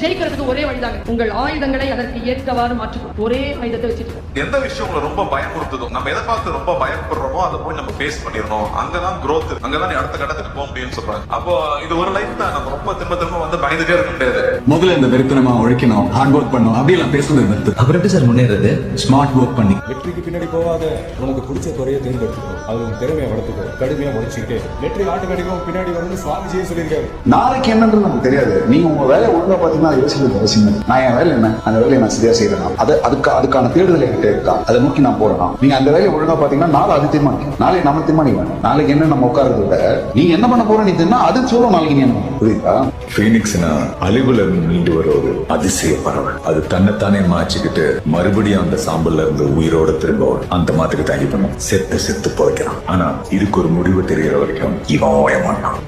ஜெயிக்கிறதுக்கு ஒரே வழிதாங்க, உங்கள் ஆயுதங்களை அதற்கு ஏற்றவாறு மாற்றிக்கொள்ளும். ஒரே ஆயுதத்தை வச்சுட்டு எந்த விஷயம் உங்களை ரொம்ப பயமுறுத்துதோ, நம்ம எதை பார்த்து ரொம்ப பயப்படுறோமோ அதை போய் நம்ம ஃபேஸ் பண்ணிடணும். அங்கதான் growth, அங்கதான் நீ அடுத்த கட்டத்துக்கு போக முடியும்னு சொல்றாங்க. அப்போ இது ஒரு லைஃப் தான், நம்ம ரொம்ப திரும்ப வந்து பயந்துட்டே இருக்க முடியாது. முதல்ல இந்த வெறுத்தனமா உழைக்கணும், ஹார்ட் ஒர்க் பண்ணணும், அப்படியெல்லாம் பேசுறது நிறுத்து. அப்புறம் எப்படி சார் முன்னேறது? ஸ்மார்ட் ஒர்க் பண்ணி வெற்றிக்கு பின்னாடி போகாத, உனக்கு பிடிச்ச துறையை தேர்ந்தெடுத்துக்கோ, அது திறமையை வளர்த்துக்கோ, கடுமையா உழைச்சிக்கிட்டே வெற்றி ஆட்டோமேட்டிக்கா பின்னாடி வந்து சுவாமிஜியே சொல்லியிருக்காரு. நாளைக்கு என்னன்றது நமக்கு தெரியாது. நீங்க உங்க வேலையை ஒழுங்கா பாத்தீங்கன்னா யோசிக்கிறது அவசியம். நான் என் வேலை என்ன, அந்த வேலையை நான் சரியா செய்யறேன், அதுக்கான தேடுதல் என்கிட்ட இருக்கா, அதை நோக்கி நான் போறேன். நீங்க அந்த வேலையை ஒழுங்கா பாத்தீங்கன்னா நாளை அது தீர்மானிக்கும். நாளை நம்ம தீர்மானிக்கும். நாளைக்கு என்ன நம்ம உட்கார்றத விட நீங்க என்ன பண்ண போற நீ தெரியுமா, அது சொல்லும் நாளைக்கு நீ என்ன பண்ண. புரியுதா? பீனிக்ஸ்னா அழிவுல இருந்து மீண்டு வர ஒரு அதிசய பறவை. அது தன்னைத்தானே மாச்சிக்கிட்டு மறுபடியும் அந்த சாம்பல்ல இருந்து உயிரோட திரும்ப வரும். அந்த மாதிரி தான் பண்ணும். செத்து போய்க்கிறான். ஆனா இதுக்கு ஒரு முடிவு தெரிகிற வரைக்கும் இவன் ஓய மாட்டான்.